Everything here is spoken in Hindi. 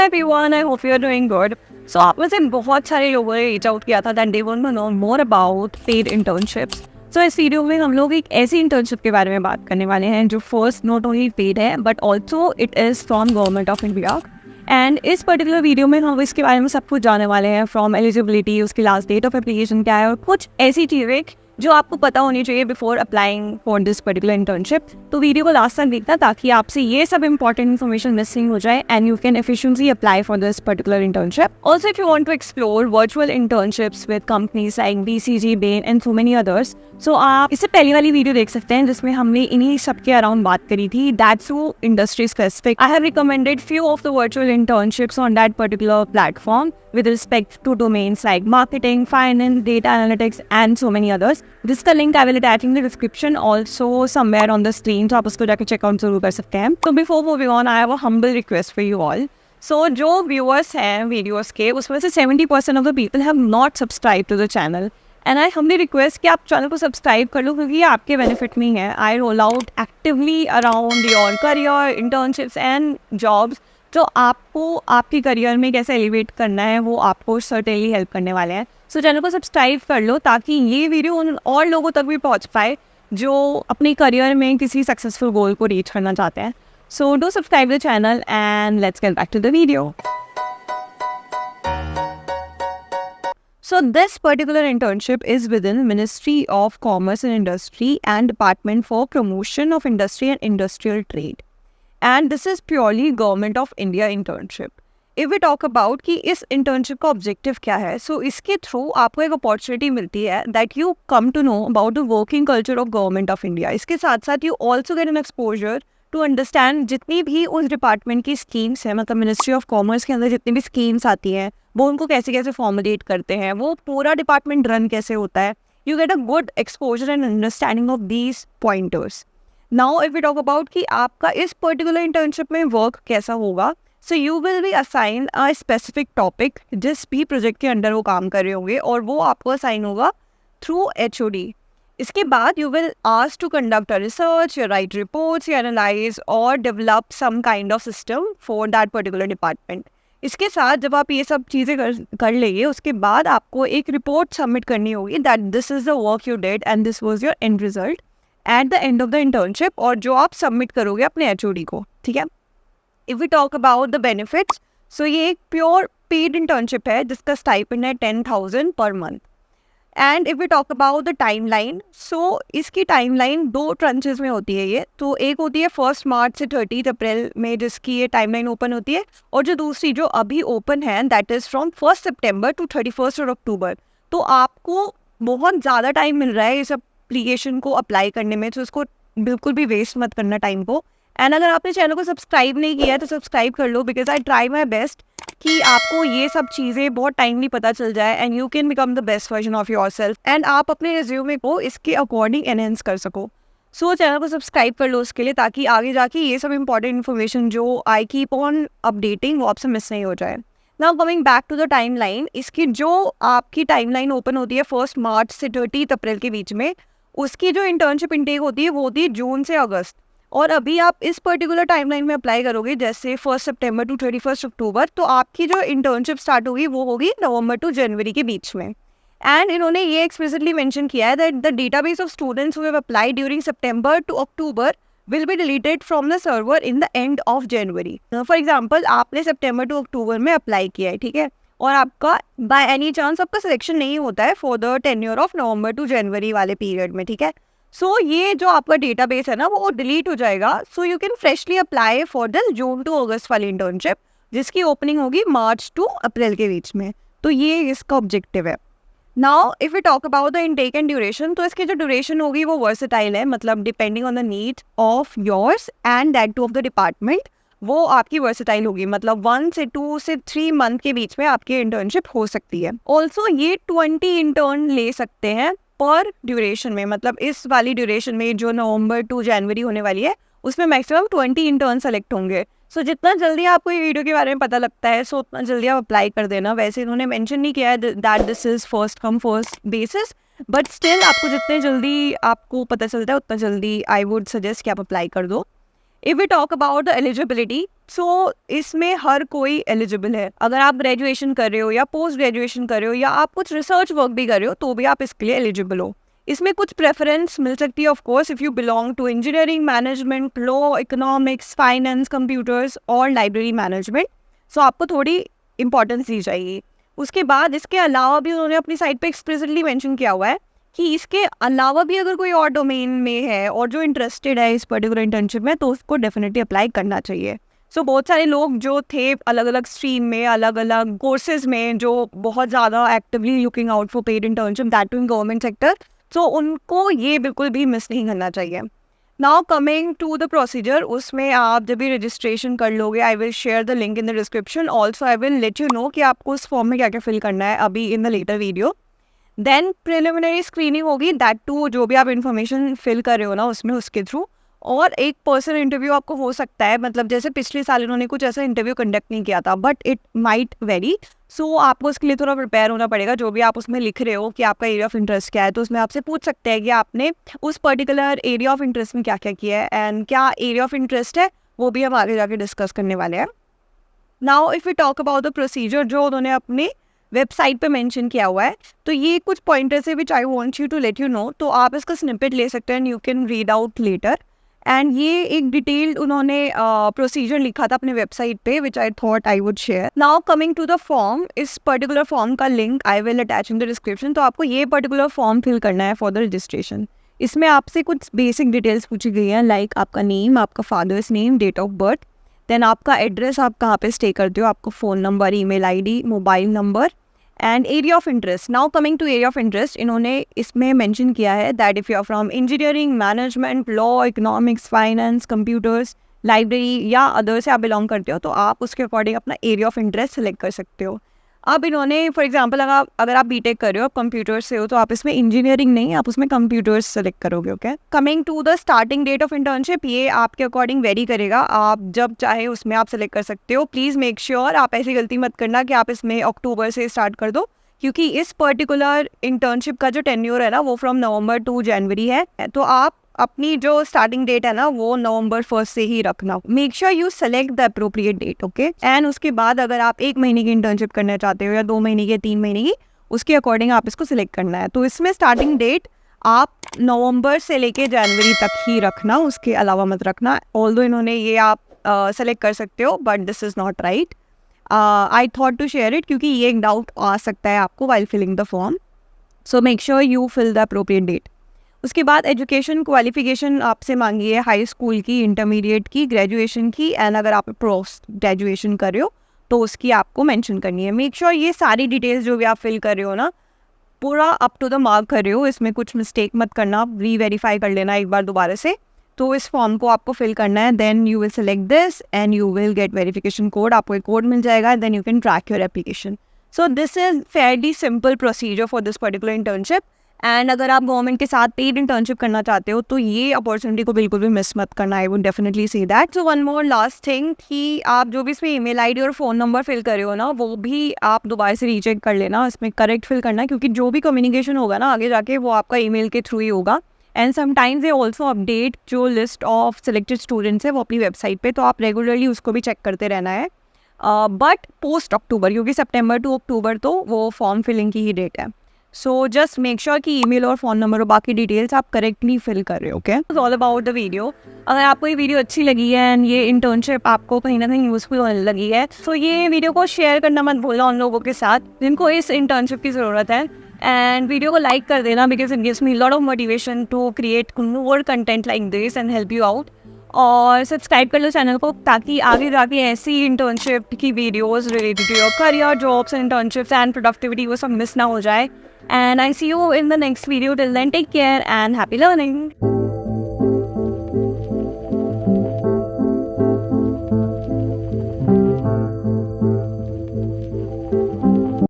everyone, I hope you are doing good. So आप में से बहुत सारे लोगों ने रीच आउट किया था that they want to know more about paid internships. So इस वीडियो में हम लोग एक ऐसी इंटर्नशिप के बारे में बात करने वाले हैं जो फर्स्ट नॉट ओनली पेड है but also it is from government of India. And इस पर्टिकुलर वीडियो में हम इसके बारे में सब कुछ जानने वाले हैं, फ्रॉम एलिजिबिलिटी, उसकी लास्ट डेट ऑफ एप्लीकेशन क्या है और कुछ ऐसी चीज़ें जो आपको पता होनी चाहिए before applying for this particular internship. तो वीडियो को लास्ट तक देखना ताकि आपसे ये सब इंपॉर्टेंट इन्फॉर्मेशन मिसिंग हो जाए and you can efficiently apply for this particular internship. Also if you want to explore virtual internships with companies like BCG, Bain and so many others, so आप इससे पहली वाली वीडियो देख सकते हैं जिसमें हमने इन्हीं सब के अराउंड बात करी थी. That's so industry specific. I have recommended few of the virtual internships on that particular platform with respect to domains like marketing, finance, data analytics and so many others. जिसका link I will attach in the description also somewhere on the screen, तो आप उसको जाकर चेकआउट जरूर कर सकते हैं. So before moving on, I have a humble request for you all. So जो viewers हैं videos के, उसमें से 70% of the people have not subscribed to the channel. And I humbly request कि आप चैनल को सब्सक्राइब कर लो क्योंकि ये आपके बेनिफिट में ही है. I roll out actively around your career, internships and jobs. जो आपको आपके करियर में कैसे एलिवेट करना है वो आपको सर्टेनली हेल्प करने वाले हैं. सो चैनल को सब्सक्राइब कर लो ताकि ये वीडियो उन और लोगों तक भी पहुंच पाए जो अपने करियर में किसी सक्सेसफुल गोल को रीच करना चाहते हैं. So do subscribe the channel and let's get back to the video. So this particular internship is within Ministry of Commerce and Industry and Department for Promotion of Industry and Industrial Trade. And this is purely Government of India internship. If we talk about कि इस internship का objective क्या है, so इसके through आपको एक opportunity मिलती है that you come to know about the working culture of Government of India. इसके साथ साथ you also get an exposure to understand जितनी भी उस department की schemes है, मतलब Ministry of Commerce के अंदर जितनी भी schemes आती हैं वो उनको कैसे कैसे formulate करते हैं, वो पूरा department run कैसे होता है. You get a good exposure and understanding of these pointers. Now if we talk about कि आपका इस पर्टिकुलर इंटर्नशिप में वर्क कैसा होगा, so you will be assign a specific topic जिस भी प्रोजेक्ट के अंडर वो काम कर रहे होंगे और वो आपको असाइन होगा थ्रू HOD. इसके बाद you will ask to conduct a research, write reports, analyse और develop some kind of system for that particular department. इसके साथ जब आप ये सब चीज़ें कर लेंगे उसके बाद आपको एक रिपोर्ट सबमिट करनी होगी that this is the work you did and this was your and result at the end of the internship, और जो आप सबमिट करोगे अपने HOD को. ठीक है. If we talk about the benefits, so ये एक प्योर पेड इंटर्नशिप है जिसका स्टाइपेंड है 10,000 पर month. And if we talk about the timeline, so इसकी टाइमलाइन 2 ट्रंचेस में होती है ये. तो एक होती है 1 मार्च से 30 अप्रैल में जिसकी ये टाइमलाइन ओपन होती है, और जो दूसरी जो अभी ओपन है that is from 1 September to 31 October. तो आपको बहुत ज़्यादा टाइम मिल रहा है इस एप्लीकेशन को अप्लाई करने में, तो उसको बिल्कुल भी वेस्ट मत करना टाइम को. एंड अगर आपने चैनल को सब्सक्राइब नहीं किया है तो सब्सक्राइब कर लो because I try my best कि आपको ये सब चीज़ें बहुत टाइमली पता चल जाए and you can become the best version of your self and आप अपने रिज्यूमे को इसके अकॉर्डिंग एनहेंस कर सको. सो चैनल को सब्सक्राइब कर लो उसके लिए ताकि आगे जाके ये सब इंपॉर्टेंट इन्फॉर्मेशन जो आई कीप ऑन अपडेटिंग वो आपसे मिस नहीं हो जाए. Now coming back to the time line, इसकी जो आपकी टाइम लाइन ओपन होती है 1 मार्च से 30 अप्रैल के बीच में, उसकी जो इंटर्नशिप इनटेक होती है वो होती है जून से अगस्त. और अभी आप इस पर्टिकुलर टाइमलाइन में अप्लाई करोगे जैसे 1 सितंबर टू 31 अक्टूबर, तो आपकी जो इंटर्नशिप स्टार्ट होगी वो होगी नवंबर टू जनवरी के बीच में. एंड इन्होंने ये एक्सप्लिसिटली मेंशन किया है that the database of students who have applied during September to October will be deleted from the server in the end of January. For example आपने सितंबर टू अक्टूबर में अप्लाई किया है, ठीक है, और आपका बाय एनी चांस आपका सिलेक्शन नहीं होता है for the tenure of November to January वाले पीरियड में. ठीक है. सो ये जो आपका डेटाबेस है ना वो डिलीट हो जाएगा. So you can freshly apply for the June to August वाली इंटर्नशिप जिसकी ओपनिंग होगी मार्च टू अप्रैल के बीच में. तो ये इसका ऑब्जेक्टिव है. Now if we talk about the intake and duration, तो इसकी जो ड्यूरेशन होगी वो वर्सेटाइल है, मतलब depending on the need of yours and that too of the department, वो आपकी वर्सेटाइल होगी, मतलब 1 से 2 से 3 मंथ के बीच में आपकी इंटर्नशिप हो सकती है. ऑल्सो ये 20 इंटर्न ले सकते हैं पर ड्यूरेशन में, मतलब इस वाली ड्यूरेशन में जो नवंबर टू जनवरी होने वाली है उसमें मैक्सिमम 20 इंटर्न सेलेक्ट होंगे. सो जितना जल्दी आपको ये वीडियो के बारे में पता लगता है सो उतना जल्दी आप अप्लाई कर देना. वैसे इन्होंने मेंशन नहीं किया है that this is first come first basis, but still आपको जितने जल्दी आपको पता चलता है उतना जल्दी आई वुड सजेस्ट कि आप अप्लाई कर दो. If we talk about the eligibility, so इसमें हर एलिजिबल एलिजिबल है। अगर आप ग्रेजुएशन कर रहे हो या पोस्ट ग्रेजुएशन कर रहे हो या आप कुछ रिसर्च वर्क भी कर रहे हो तो भी आप इसके लिए एलिजिबल हो। इसमें कुछ प्रेफरेंस मिल सकती है of course if you belong to engineering, management, law, economics, finance, computers और लाइब्रेरी मैनेजमेंट। सो आपको थोड़ी इंपॉर्टेंस दी जाएगी। उसके बाद इसके अलावा भी उन्होंने अपनी साइट पे एक्सप्लिसिटली मेंशन किया हुआ है कि इसके अलावा भी अगर कोई और डोमेन में है और जो इंटरेस्टेड है इस पर्टिकुलर इंटर्नशिप में, तो उसको डेफिनेटली अप्लाई करना चाहिए। सो बहुत सारे लोग जो थे अलग अलग स्ट्रीम में, अलग अलग कोर्सेज में, जो बहुत ज़्यादा actively looking out for paid internship that too in government sector, तो उनको ये बिल्कुल भी मिस नहीं करना चाहिए। Now coming to the procedure, उसमें आप जब भी रजिस्ट्रेशन कर लोगे, I will share the link in the description. Also I will let you know कि आपको उस फॉर्म में क्या क्या फिल करना है अभी in the later video. Then preliminary screening होगी, दैट टू जो भी आप इन्फॉर्मेशन फिल कर रहे हो ना उसमें, उसके थ्रू। और एक पर्सन इंटरव्यू आपको हो सकता है, मतलब जैसे पिछले साल इन्होंने कुछ ऐसा इंटरव्यू कंडक्ट नहीं किया था, बट इट माइट वेरी। सो आपको उसके लिए थोड़ा प्रिपेयर होना पड़ेगा। जो भी आप उसमें लिख रहे हो कि आपका एरिया ऑफ इंटरेस्ट क्या है, तो उसमें आपसे पूछ सकते हैं कि आपने उस पर्टिकुलर एरिया ऑफ इंटरेस्ट में क्या क्या किया है, एंड क्या एरिया ऑफ इंटरेस्ट है वो भी हम आगे जाके डिस्कस करने वाले हैं। Now if we talk about the procedure जो उन्होंने अपने वेबसाइट पे मेंशन किया हुआ है, तो ये कुछ पॉइंटर्स है which I want you to let you know. तो आप इसका स्निपेट ले सकते हैं, you can read out letter. And ये एक डिटेल्ड उन्होंने प्रोसीजर लिखा था अपने वेबसाइट पे, which I thought I would share. Now coming to the form, इस पर्टिकुलर फॉर्म का link I will attach in the description. तो आपको ये पर्टिकुलर फॉर्म फिल करना है फॉर द रजिस्ट्रेशन। इसमें आपसे कुछ बेसिक डिटेल्स पूछी गई हैं, लाइक आपका नेम, आपका father's name, date of birth, then आपका एड्रेस, आप कहाँ पे स्टे करते हो, आपका phone number, email ID, mobile number, and area of interest. Now coming to area of interest, इन्होंने इसमें मेंशन किया है that if you are from engineering, management, law, economics, finance, computers, library या अदर से आप बिलोंग करते हो, तो आप उसके अकॉर्डिंग अपना एरिया ऑफ इंटरेस्ट सेलेक्ट कर सकते हो। अब इन्होंने फॉर एग्जांपल अगर आप बीटेक कर रहे हो, कंप्यूटर से हो, तो आप इसमें इंजीनियरिंग नहीं, आप उसमें कंप्यूटर्स सेलेक्ट करोगे। Okay, coming to the starting date of internship, ये आपके अकॉर्डिंग वेरी करेगा, आप जब चाहे उसमें आप सेलेक्ट कर सकते हो। प्लीज़ मेक श्योर आप ऐसी गलती मत करना कि आप इसमें अक्टूबर से स्टार्ट कर दो, क्योंकि इस पर्टिकुलर इंटर्नशिप का जो टेन्योर है ना वो फ्रॉम नवंबर टू जनवरी है। तो आप अपनी जो स्टार्टिंग डेट है ना वो नवंबर 1 से ही रखना। Make sure you select the appropriate date. Okay, and उसके बाद अगर आप 1 महीने की इंटर्नशिप करना चाहते हो या 2 महीने की, 3 महीने की, उसके अकॉर्डिंग आप इसको सिलेक्ट करना है। तो इसमें स्टार्टिंग डेट आप नवंबर से लेके जनवरी तक ही रखना, उसके अलावा मत रखना। ऑल्दो इन्होंने ये आप सेलेक्ट कर सकते हो, but this is not right. I thought to share it क्योंकि ये एक डाउट आ सकता है आपको while filling the form. So make sure you fill the appropriate date. उसके बाद एजुकेशन क्वालिफिकेशन आपसे मांगी है, हाई स्कूल की, इंटरमीडिएट की, ग्रेजुएशन की, एंड अगर आप पोस्ट ग्रेजुएशन कर रहे हो तो उसकी आपको मेंशन करनी है। मेक श्योर ये सारी डिटेल्स जो भी आप फिल कर रहे हो ना पूरा अप टू द मार्क कर रहे हो, इसमें कुछ मिस्टेक मत करना, री-वेरीफाई कर लेना एक बार दोबारा से। तो इस फॉर्म को आपको फिल करना है, then you will select this and you will get verification code. आपको एक कोड मिल जाएगा, then you can track your application. So this is fairly simple procedure for this particular internship. And अगर आप गवर्नमेंट के साथ पेड इंटर्नशिप करना चाहते हो तो ये अपॉर्चुनिटी को बिल्कुल भी मिस मत करना। I would definitely say that. So one more last thing कि आप जो भी इसमें ईमेल आईडी और फ़ोन नंबर फिल कर रहे हो ना वो भी आप दोबारा से रीचेक कर लेना, इसमें करेक्ट फिल करना, क्योंकि जो भी कम्युनिकेशन होगा ना आगे जाके वो आपका ईमेल के थ्रू ही होगा। And sometimes they also update जो लिस्ट ऑफ सिलेक्टेड स्टूडेंट्स है वो अपनी वेबसाइट पे, तो आप रेगुलरली उसको भी चेक करते रहना है। बट पोस्ट अक्टूबर, क्योंकि सितंबर टू अक्टूबर तो वो फॉर्म फिलिंग की ही डेट है। सो जस्ट मेक श्योर कि ईमेल और फ़ोन नंबर और बाकी डिटेल्स आप करेक्टली फिल कर रहे हो। Okay, all about the video. अगर आपको ये वीडियो अच्छी लगी है एंड ये इंटर्नशिप आपको कहीं ना कहीं यूजफुल होने लगी है, तो ये वीडियो को शेयर करना मत भूलना उन लोगों के साथ जिनको इस इंटर्नशिप की ज़रूरत है। एंड वीडियो को लाइक कर देना because it gives me lot of motivation to create more content like this and help you out. और सब्सक्राइब कर लो चैनल को ताकि आगे जाके ऐसी इंटर्नशिप की videos related to your career, jobs, internships and productivity वो सब मिस ना हो जाए। And I see you in the next video. Till then, take care and happy learning.